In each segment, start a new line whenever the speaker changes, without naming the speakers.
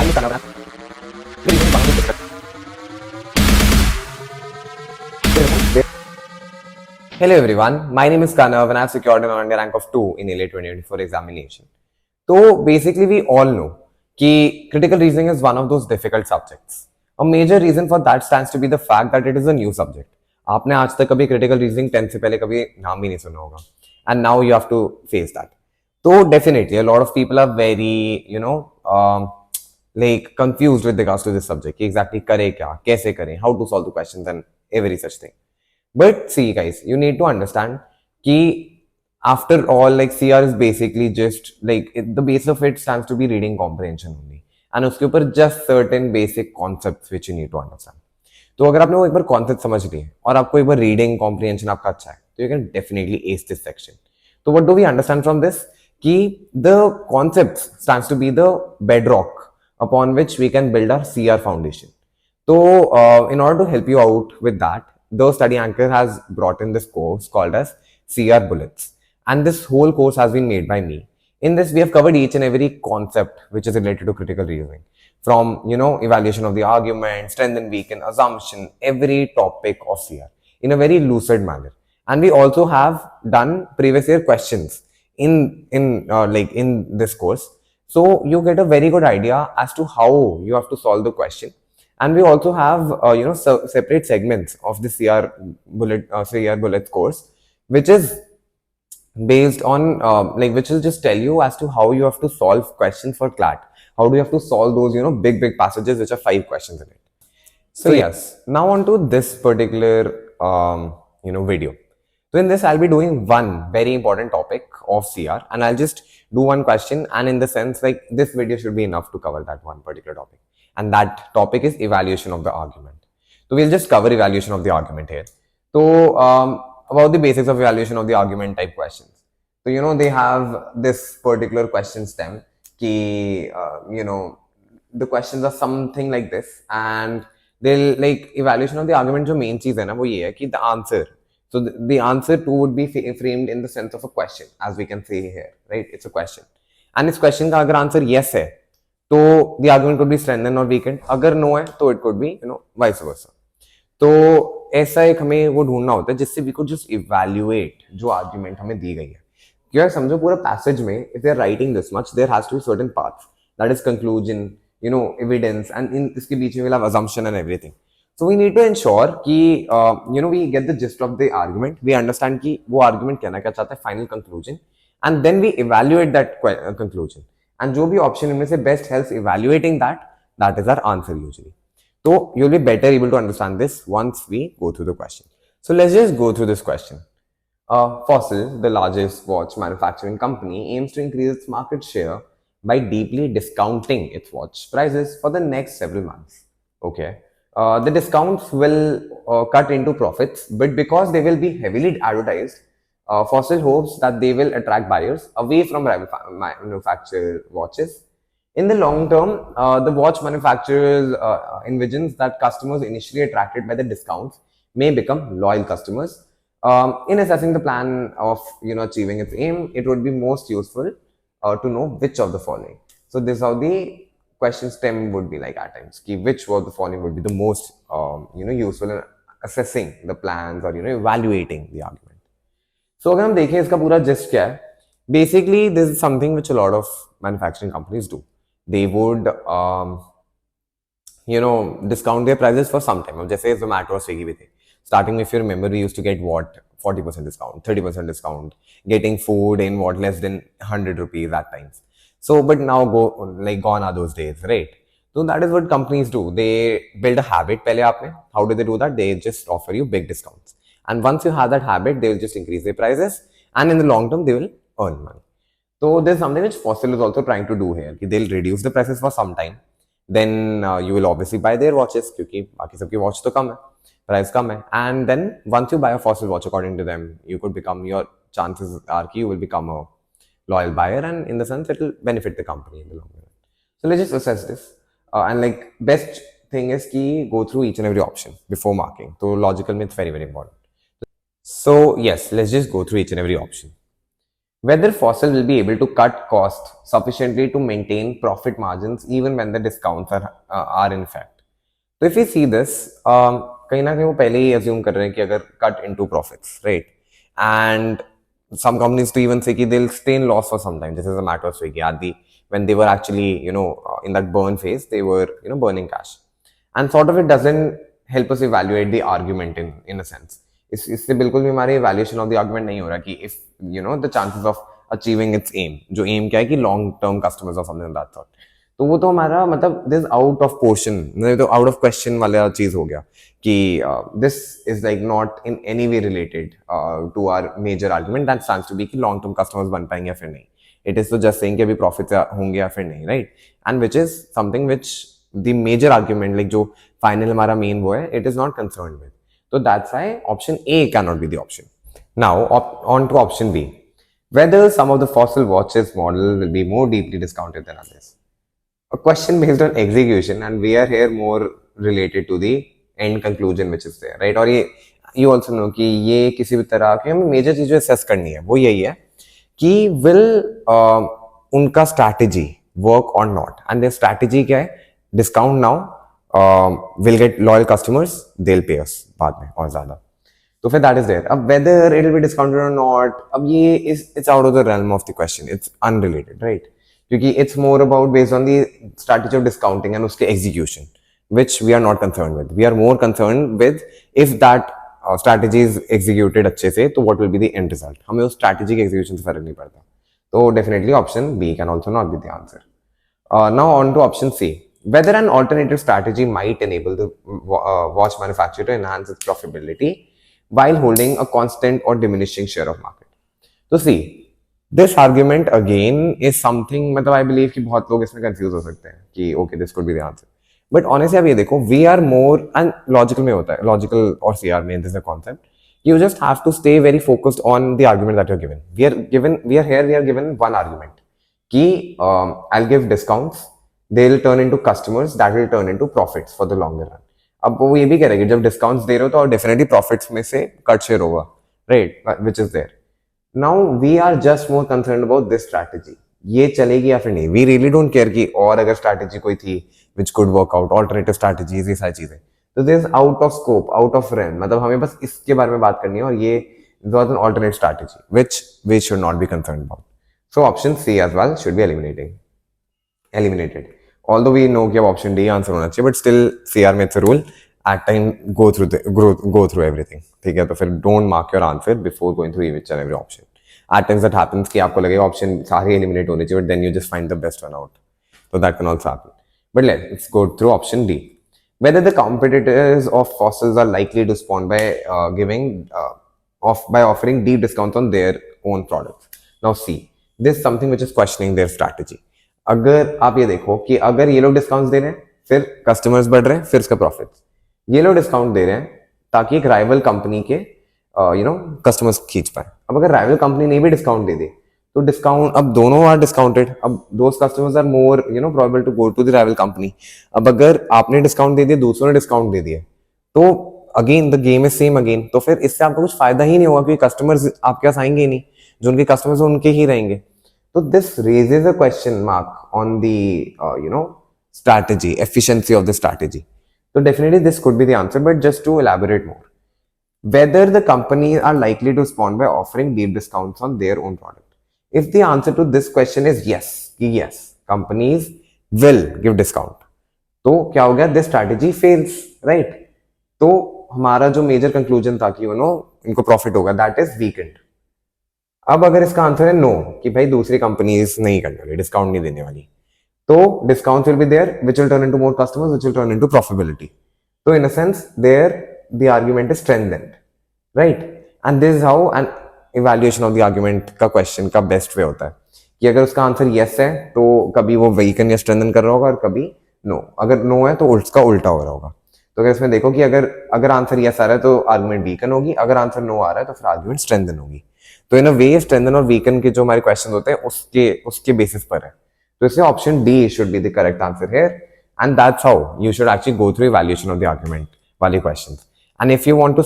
name is Kanav. Hello everyone, my name is Kanav and I have secured an all-India rank of 2 in ALA 2024 examination. So basically we all know that critical reasoning is one of those difficult subjects. A major reason for that stands to be the fact that it is a new subject. आपने आज तक कभी critical reasoning 10 से पहले कभी नाम भी नहीं सुना होगा, and now you have to face that. So definitely a lot of people are very like confused with regards to this subject. कि exactly करें क्या, कैसे करें, how to solve the questions and every such thing. But see guys, you need to understand कि after all, like CR is basically just like the base of it stands to be reading comprehension only, and उसके ऊपर just certain basic concepts which you need to understand. तो अगर आपने वो एक बार concept समझ लिए और आपको एक बार रीडिंग कॉम्प्रिहेंशन आपका अच्छा है तो you can definitely ace this section. तो what do we understand from this कि the concepts stands to be the bedrock upon which we can build our CR foundation. So in order to help you out with that, the Study Anchor has brought in this course called as CR Bullets, and this whole course has been made by me. In this we have covered each and every concept which is related to critical reasoning, from evaluation of the argument, strength and weaken, assumption, every topic of CR in a very lucid manner. And we also have done previous year questions in this course, so you get a very good idea as to how you have to solve the question. And we also have separate segments of the CR Bullets course, which is based on which will just tell you as to how you have to solve questions for CLAT. How do you have to solve those big passages which are 5 questions in it. So yes, now on to this particular video. So in this I'll be doing one very important topic of CR, and I'll just do one question, and in the sense like this video should be enough to cover that one particular topic, and that topic is evaluation of the argument. So we'll just cover evaluation of the argument here. So about the basics of evaluation of the argument type questions. So they have this particular question stem ki the questions are something like this, and they'll like evaluation of the argument जो main चीज है ना वो ये है कि the answer. So the answer too would be framed in the sense of a question, as we can see here, right? It's a question, and इस question का अगर answer yes है, तो the argument could be strengthened or weakened. अगर no है, तो it could be vice versa. तो ऐसा एक हमें वो ढूंढना होता है जिससे we could just evaluate जो argument हमें दी गई है. क्योंकि समझो पूरा passage में if they are writing this much, there has to be certain parts, that is conclusion, evidence, and in इसके बीच में we'll have assumption and everything. So we need to ensure कि we get the gist of the argument, we understand कि वो argument कहना क्या चाहता है, final conclusion, and then we evaluate that conclusion, and जो भी option इनमें से best helps evaluating that is our answer usually. So you'll be better able to understand this once we go through the question. So let's just go through this question. Fossil, the largest watch manufacturing company, aims to increase its market share by deeply discounting its watch prices for the next several months. Okay. The discounts will cut into profits, but because they will be heavily advertised, Fossil hopes that they will attract buyers away from rival manufactured watches. In the long term, the watch manufacturers envisions that customers initially attracted by the discounts may become loyal customers. In assessing the plan of achieving its aim, it would be most useful to know which of the following. So this is how the question stem would be like at times. Which of the following would be the most useful in assessing the plans or evaluating the argument. So अगर हम देखें इसका पूरा gist क्या है, basically this is something which a lot of manufacturing companies do. They would discount their prices for some time. जैसे Zomato और Swiggy भी थे. Starting, if you remember, we used to get 40% discount, 30% discount, getting food in less than 100 rupees at times. So, but now gone are those days, right? So that is what companies do. They build a habit. पहले आपने, how do they do that? They just offer you big discounts. And once you have that habit, they will just increase their prices. And in the long term, they will earn money. So there's something which Fossil is also trying to do here. They'll reduce the prices for some time. Then you will obviously buy their watches क्योंकि बाकी सबकी watch तो कम है, price कम है. And then once you buy a Fossil watch, according to them, your chances are कि you will become a loyal buyer, and in the sense it will benefit the company in the long run. So let's just assess this, and best thing is ki go through each and every option before marking. So logical myth very very important. So yes, let's just go through each and every option. whether Fossil will be able to cut costs sufficiently to maintain profit margins even when the discounts are in effect. So if we see this, कहीं ना कहीं वो पहले ही assume कर रहे हैं कि अगर cut into profits, right? And some companies to even say कि they'll stay in loss for some time. This is a matter of Swiggy. When they were actually, in that burn phase, they were, burning cash. And sort of it doesn't help us evaluate the argument in a sense. इससे बिल्कुल भी हमारे evaluation of the argument नहीं हो रहा कि if, the chances of achieving its aim, जो aim क्या है कि long term customers or something like that sort. तो वो तो हमारा मतलब दिस आउट ऑफ पोर्शन, तो आउट ऑफ क्वेश्चन वाला चीज हो गया कि this is like not in any way related to our major argument that stands to be कि लॉन्ग टर्म कस्टमर्स बन पाएंगे या फिर नहीं. इट इज तो जस्ट सेइंग कि अभी प्रॉफिट होंगे या फिर नहीं, right? And which is something which the major argument like जो फाइनल हमारा मेन वो है, it is not concern with. तो that's why option A can not be the option. Now on to option B, whether some of the fossil watches model will be more deeply discounted than others. A question based on execution, and we are here more related to the end conclusion which is there, right? और ये you also know कि ये किसी भी तरह की हमें major चीज़ जो assess करनी है वो यही है कि will उनका strategy work or not, and their strategy क्या है? Discount now, will get loyal customers, they'll pay us बाद में और ज़्यादा. तो फिर that is there. अब whether it will be discounted or not, अब ये it's out of the realm of the question. It's unrelated, right? क्योंकि it's more about based on the strategy of discounting and उसके execution, which we are not concerned with. We are more concerned with if that strategy is executed अच्छे से, तो what will be the end result. हमें उस strategy के execution से फर्क नहीं पड़ता. तो definitely option B can also not be the answer. Now on to option C. Whether an alternative strategy might enable the watch manufacturer to enhance its profitability while holding a constant or diminishing share of market. So see, this argument again is something, मतलब I believe कि बहुत लोग इसमें confuse हो सकते हैं कि okay this could be the answer. But honestly आप ये देखो, we are more, and logical में होता है, logical और CR में this is a concept. You just have to stay very focused on the argument that you're given. We are given one argument कि I'll give discounts, they'll turn into customers, that will turn into profits for the longer run. अब वो ये भी कह रहे हैं कि जब डिस्काउंट्स दे रहे हो तो डेफिनेटली प्रॉफिट्स में से कट शेयर होगा, right? Which is there. Now we are just more concern about this strategy, ये चलेगी या फिर नहीं. वी रियली डोंट केयर कि और अगर स्ट्रैटेजी कोई थी which could work out, alternative strategies, ये सारी चीजें. तो this is out of scope, out of realm. मतलब हमें बस इसके बारे में बात करनी है और ये was an alternate strategy which we should not be concern about. So option C as well should be eliminated. Although we know कि अब option D आंसर होना चाहिए, but still CR में it's a rule. At time go through everything. ठीक है, तो फिर don't mark your answer before going through each and every option. At times that happens कि आपको लगेगा option सारे eliminate होने चाहिए, but then you just find the best one out. So that can also happen. But let's go through option D. Whether the competitors of fossils are likely to respond by offering deep discounts on their own products. Now see, this is something which is questioning their strategy. अगर आप ये देखो कि अगर ये लोग discounts दे रहे हैं, फिर कस्टमर्स बढ़ रहे हैं, फिर उसका प्रॉफिट. ये लोग डिस्काउंट दे रहे हैं ताकि एक राइवल कंपनी के कस्टमर्स खींच पाए. अब अगर राइवल कंपनी नहीं भी डिस्काउंट दे दे तो डिस्काउंट, अब दोनों आर डिस्काउंटेड, अब those customers are more probable to go to the rival company. अब अगर आपने डिस्काउंट दे दिया, दूसरों ने डिस्काउंट दे दिया, तो again the game is same again. तो फिर इससे आपको कुछ फायदा ही नहीं होगा क्योंकि कस्टमर्स आपके पास आएंगे ही नहीं, जो उनके कस्टमर्स उनके ही रहेंगे. So this raises a question mark on the strategy, efficiency of the strategy. So definitely this could be the answer, but just to elaborate more, whether the companies are likely to respond by offering deep discounts on their own product. If the answer to this question is yes, companies will give discount, तो क्या हो गया? This strategy fails, right? तो हमारा जो major conclusion था कि इनको profit होगा, that is weakened. अब अगर इसका आंसर है नो, कि भाई दूसरी कंपनीज नहीं करने वाली, डिस्काउंट नहीं देने वाली, तो discount will be there which will turn into more customers which will turn into profitability. तो in a sense there the argument is strengthened, right? And this is how an evaluation of the argument का question का best way होता है कि अगर उसका answer yes है तो कभी वो वीकन या स्ट्रेंथन कर रहा होगा और कभी नो. अगर नो है तो उसका उल्टा हो रहा होगा. तो अगर इसमें देखो कि अगर आंसर यस आ रहा है तो आर्गुमेंट वीकन होगी, अगर आंसर नो आ रहा है तो फिर आर्गुमेंट स्ट्रेंथन होगी. तो इन अ वे स्ट्रेंथन और वीकन के जो हमारे क्वेश्चन होते हैं उसके बेसिस पर है. तो इससे option D should be the correct answer here, and that's how you should actually go through evaluation of the argument वाले questions. And if you want to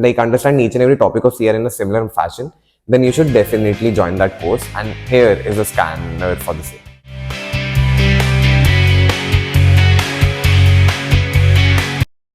like understand each and every topic of CR in a similar fashion, then you should definitely join that course. And here is a scanner for the same.